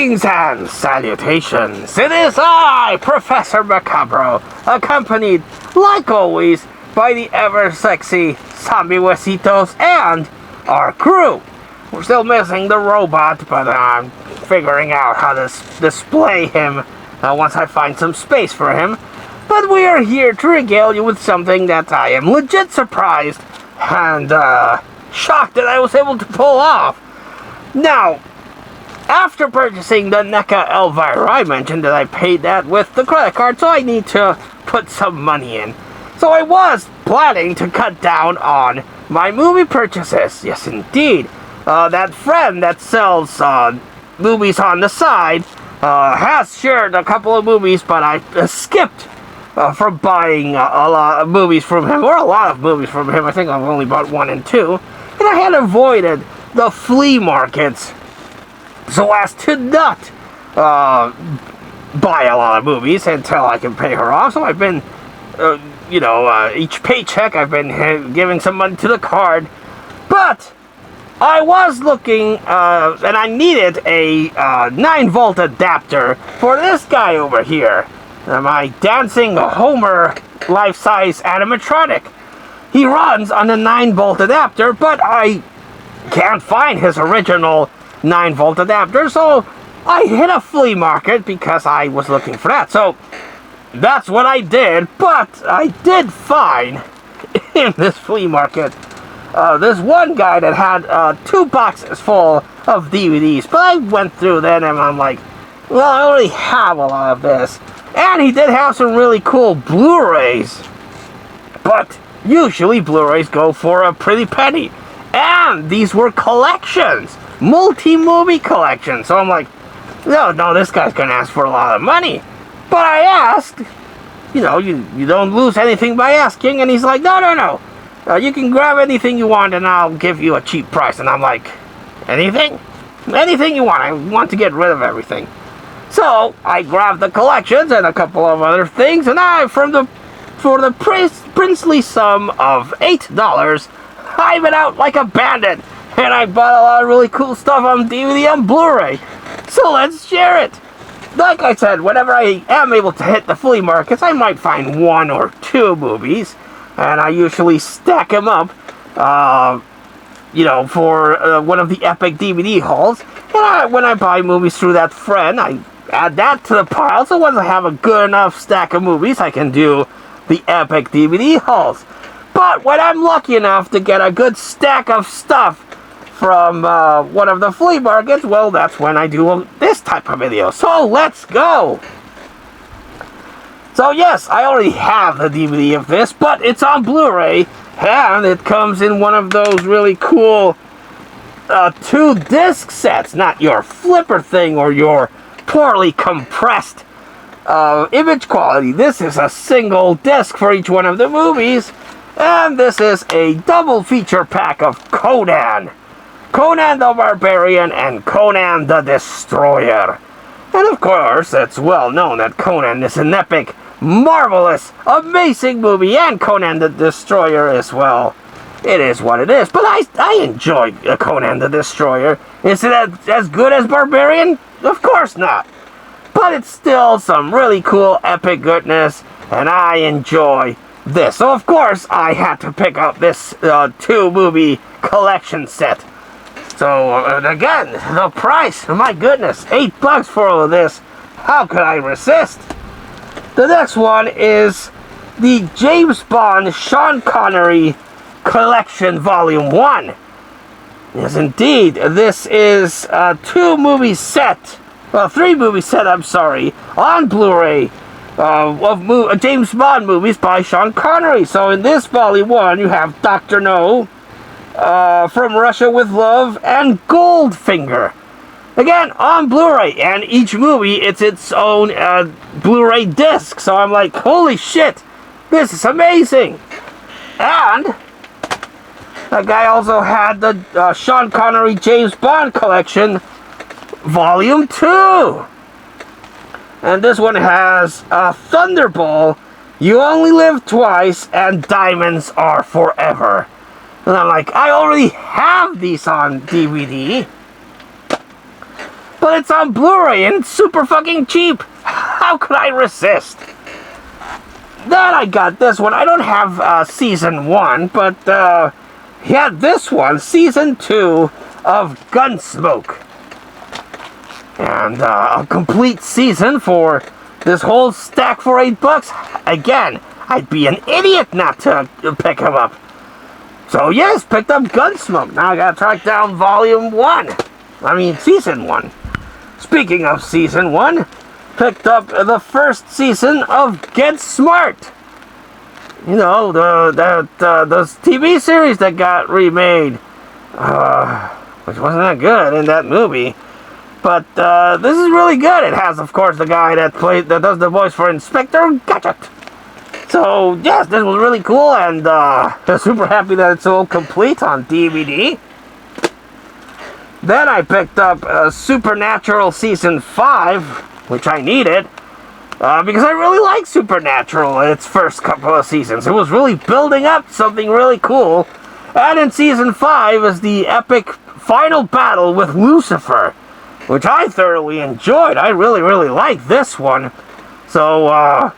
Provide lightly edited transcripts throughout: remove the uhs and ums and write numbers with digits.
Greetings and salutations. It is I, Professor Macabro, accompanied, like always, by the ever-sexy Zombie Huesitos and our crew. We're still missing the robot, but I'm figuring out how to display him once I find some space for him. But we are here to regale you with something that I am legit surprised and shocked that I was able to pull off. Now, after purchasing the NECA Elvira, I mentioned that I paid that with the credit card, so I need to put some money in. So I was planning to cut down on my movie purchases. Yes, indeed. That friend that sells movies on the side has shared a couple of movies, but I skipped from buying a lot of movies from him, or a lot of movies from him. I think I've only bought 1 and 2. And I had avoided the flea markets so as to not buy a lot of movies until I can pay her off. So I've been, each paycheck I've been giving some money to the card. But I was looking, and I needed a 9-volt adapter for this guy over here. My dancing Homer life-size animatronic. He runs on a 9-volt adapter, but I can't find his original 9-volt adapter, so I hit a flea market because I was looking for that. So that's what I did, but I did find in this flea market this one guy that had 2 boxes full of DVDs. But I went through them and I'm like, well, I already have a lot of this. And he did have some really cool Blu-rays, but usually Blu-rays go for a pretty penny. And these were collections, multi-movie collections. So I'm like, no, this guy's gonna ask for a lot of money. But I asked, you don't lose anything by asking. And he's like, no. You can grab anything you want and I'll give you a cheap price. And I'm like, anything? Anything you want. I want to get rid of everything. So I grabbed the collections and a couple of other things. And for the princely sum of $8, I went out like a bandit, and I bought a lot of really cool stuff on DVD and Blu-ray. So let's share it. Like I said, whenever I am able to hit the flea markets, I might find 1 or 2 movies, and I usually stack them up, for one of the epic DVD hauls. And when I buy movies through that friend, I add that to the pile, so once I have a good enough stack of movies, I can do the epic DVD hauls. But when I'm lucky enough to get a good stack of stuff from one of the flea markets, well, that's when I do this type of video. So let's go! So yes, I already have the DVD of this, but it's on Blu-ray, and it comes in one of those really cool 2 disc sets, not your flipper thing or your poorly compressed image quality. This is a single disc for each one of the movies. And this is a double feature pack of Conan. Conan the Barbarian and Conan the Destroyer. And of course, it's well known that Conan is an epic, marvelous, amazing movie. And Conan the Destroyer as well. It is what it is. But I enjoy Conan the Destroyer. Is it as good as Barbarian? Of course not. But it's still some really cool, epic goodness. And I enjoy this. So of course I had to pick up this 2-movie collection set. So again, the price, my goodness, $8 for all of this. How could I resist? The next one is the James Bond Sean Connery Collection Volume 1. Yes, indeed, this is a 3-movie set, I'm sorry, on Blu-ray. Of James Bond movies by Sean Connery. So in this Volume 1, you have Dr. No, From Russia with Love, and Goldfinger. Again, on Blu-ray, and each movie, it's its own Blu-ray disc. So I'm like, holy shit, this is amazing. And that guy also had the Sean Connery James Bond Collection Volume 2. And this one has Thunderball, You Only Live Twice, and Diamonds Are Forever. And I'm like, I already have these on DVD. but it's on Blu-ray and it's super fucking cheap. How could I resist? Then I got this one. I don't have season 1, but yeah, this one, season 2 of Gunsmoke. And a complete season for this whole stack for $8. Again, I'd be an idiot not to pick him up. So yes, picked up Gunsmoke. Now I gotta track down season 1. Speaking of season 1, picked up the first season of Get Smart. You know, the TV series that got remade, which wasn't that good in that movie. But this is really good. It has, of course, the guy that does the voice for Inspector Gadget. So yes, this was really cool, and I'm super happy that it's all complete on DVD. Then I picked up Supernatural Season 5, which I needed, because I really like Supernatural in its first couple of seasons. It was really building up something really cool. And in Season 5 is the epic final battle with Lucifer, which I thoroughly enjoyed. I really, really liked this one. So,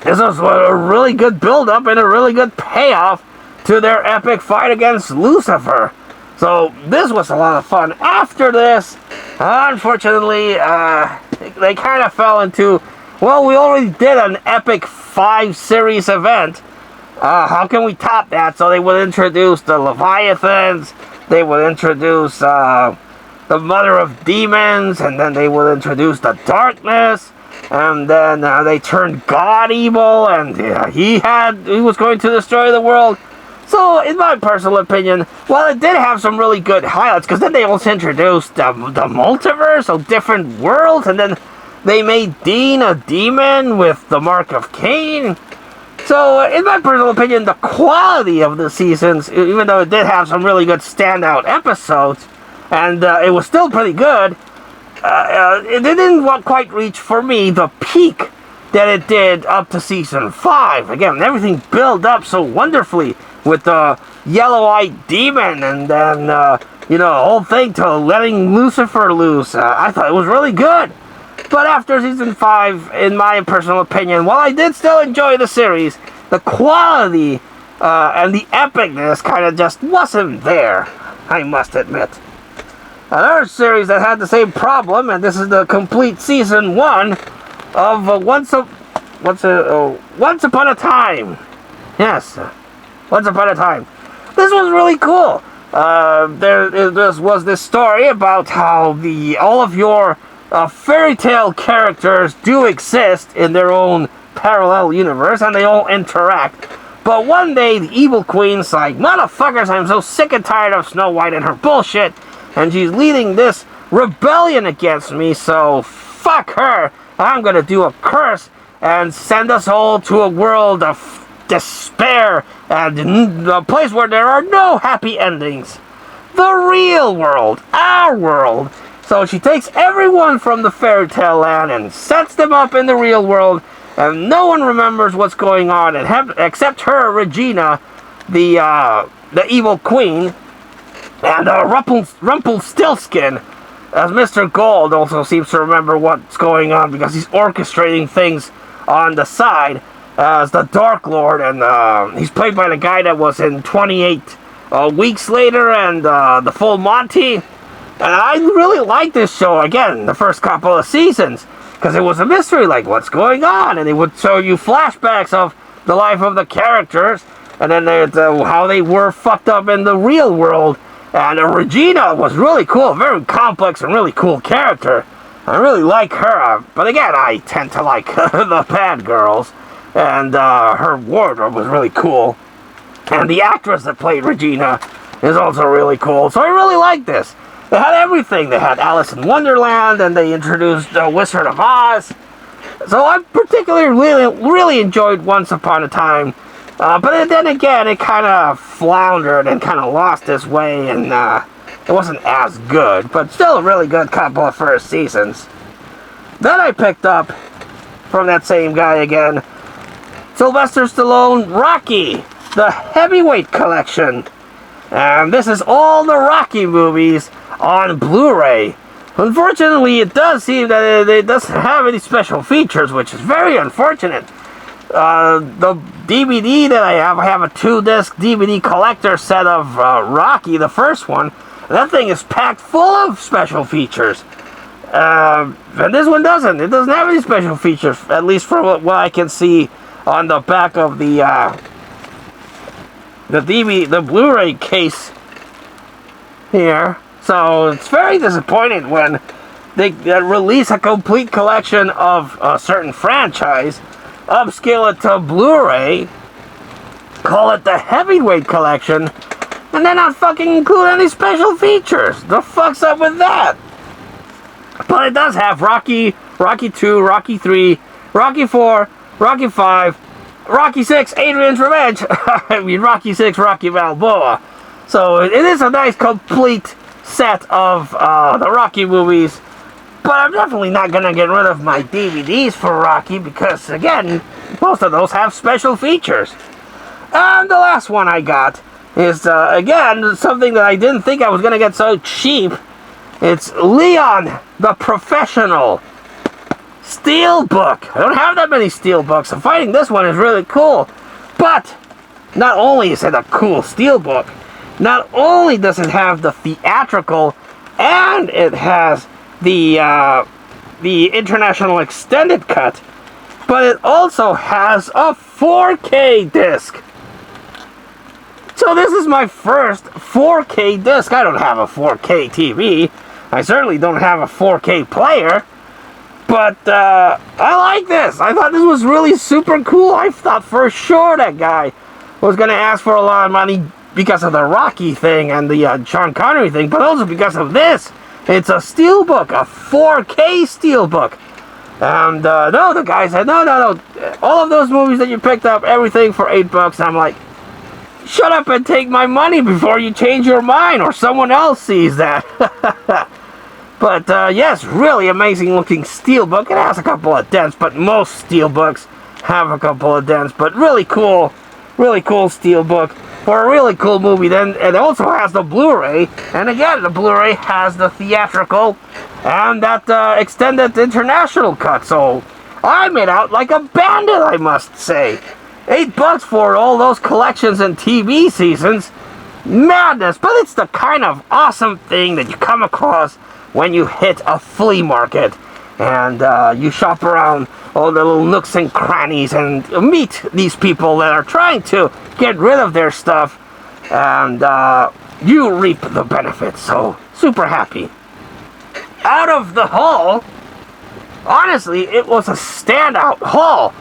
this was a really good build-up and a really good payoff to their epic fight against Lucifer. So, this was a lot of fun. After this, unfortunately, they kind of fell into, well, we already did an epic 5-series event. How can we top that? So they would introduce the Leviathans, they would introduce the Mother of Demons, and then they would introduce the Darkness, and then they turned God evil, and he was going to destroy the world. So, in my personal opinion, well, it did have some really good highlights, because then they also introduced the multiverse, so different worlds, and then they made Dean a demon with the Mark of Cain. So, in my personal opinion, the quality of the seasons, even though it did have some really good standout episodes, and it was still pretty good, it didn't quite reach, for me, the peak that it did up to Season 5. Again, everything built up so wonderfully with the yellow-eyed demon, and then, the whole thing to letting Lucifer loose. I thought it was really good. But after Season 5, in my personal opinion, while I did still enjoy the series, the quality and the epicness kind of just wasn't there, I must admit. Another series that had the same problem, and this is the complete Season 1 of Once Upon a Time. Yes, Once Upon a Time. This was really cool. There was this story about how all of your fairy tale characters do exist in their own parallel universe, and they all interact. But one day, the evil queen's like, motherfuckers, I'm so sick and tired of Snow White and her bullshit, and she's leading this rebellion against me, so fuck her. I'm gonna do a curse and send us all to a world of despair and a place where there are no happy endings. The real world, our world. So she takes everyone from the fairy tale land and sets them up in the real world, and no one remembers what's going on except her, Regina, the evil queen, and Rumpelstiltskin, as Mr. Gold also seems to remember what's going on because he's orchestrating things on the side as the Dark Lord, and he's played by the guy that was in 28 Weeks Later and the Full Monty. And I really liked this show, again, the first couple of seasons, because it was a mystery, like, what's going on? And it would show you flashbacks of the life of the characters, and then how they were fucked up in the real world. And Regina was really cool, very complex and really cool character. I really like her, but again, I tend to like the bad girls, and her wardrobe was really cool. And the actress that played Regina is also really cool, so I really like this. They had everything. They had Alice in Wonderland, and they introduced Wizard of Oz. So I particularly really enjoyed Once Upon a Time. But then again, it kind of floundered and kind of lost its way, and it wasn't as good. But still a really good couple of first seasons. Then I picked up, from that same guy again, Sylvester Stallone Rocky, the Heavyweight Collection. And this is all the Rocky movies on Blu-ray. Unfortunately, it does seem that it doesn't have any special features, which is very unfortunate. The DVD that I have a 2-disc DVD collector set of Rocky, the first one. That thing is packed full of special features. And this one doesn't. It doesn't have any special features, at least from what I can see on the back of the Blu-ray case here. So it's very disappointing when they release a complete collection of a certain franchise, upscale it to Blu-ray, call it the Heavyweight Collection, and then not fucking include any special features. The fuck's up with that? But it does have Rocky, Rocky 2, Rocky 3, Rocky 4, Rocky 5, Rocky 6, Adrian's Revenge. I mean, Rocky 6, Rocky Balboa. So it is a nice complete set of the Rocky movies. But I'm definitely not going to get rid of my DVDs for Rocky because, again, most of those have special features. And the last one I got is, again, something that I didn't think I was going to get so cheap. It's Leon, the Professional Steelbook. I don't have that many Steelbooks, so finding this one is really cool. But not only is it a cool Steelbook, not only does it have the theatrical, and it has the international extended cut, but it also has a 4K disc. So this is my first 4K disc. I don't have a 4K TV. I certainly don't have a 4K player. But I like this. I thought this was really super cool. I thought for sure that guy was going to ask for a lot of money because of the Rocky thing and the Sean Connery thing, but also because of this. It's a steelbook, a 4K steelbook. And no, the guy said, no. All of those movies that you picked up, everything for $8. I'm like, shut up and take my money before you change your mind or someone else sees that. But yes, really amazing looking steelbook. It has a couple of dents, but most steelbooks have a couple of dents. But really cool steelbook for a really cool movie. Then it also has the Blu-ray, and again, the Blu-ray has the theatrical and that extended international cut. So I made out like a bandit, I must say. $8 for all those collections and TV seasons. Madness, but it's the kind of awesome thing that you come across when you hit a flea market and you shop around all the little nooks and crannies and meet these people that are trying to get rid of their stuff, and you reap the benefits. So super happy. Out of the haul, honestly, it was a standout haul.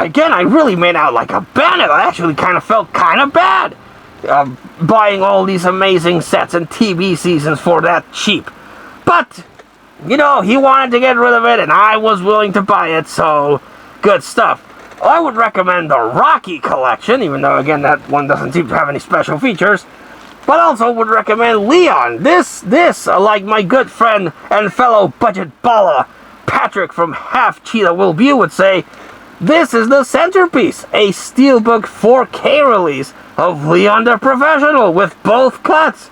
Again, I really made out like a bandit. I actually kind of felt kind of bad buying all these amazing sets and TV seasons for that cheap. But, you know, he wanted to get rid of it, and I was willing to buy it, so good stuff. I would recommend the Rocky collection, even though, again, that one doesn't seem to have any special features. But also would recommend Leon. This, like my good friend and fellow budget Ballah, Patrick from Half Cheetah Will View would say, this is the centerpiece, a steelbook 4K release of Leon the Professional with both cuts.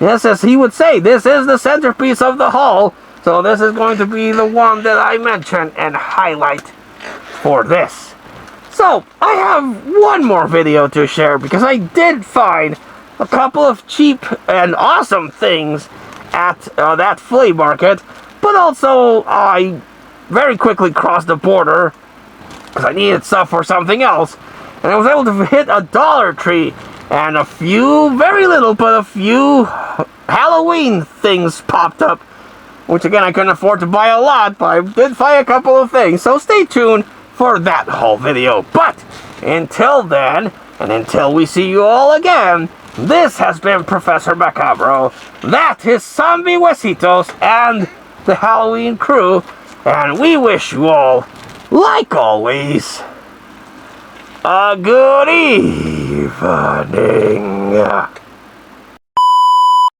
Yes, as he would say, this is the centerpiece of the haul, so this is going to be the one that I mention and highlight for this. So, I have one more video to share because I did find a couple of cheap and awesome things at that flea market, but also I very quickly crossed the border because I needed stuff for something else, and I was able to hit a Dollar Tree, and a few, very little, but a few Halloween things popped up, which again I couldn't afford to buy a lot, but I did find a couple of things, so stay tuned for that whole video. But until then, and until we see you all again, this has been Professor Macabro, that is Zombie Huesitos and the Halloween crew, and we wish you all, like always, a good evening.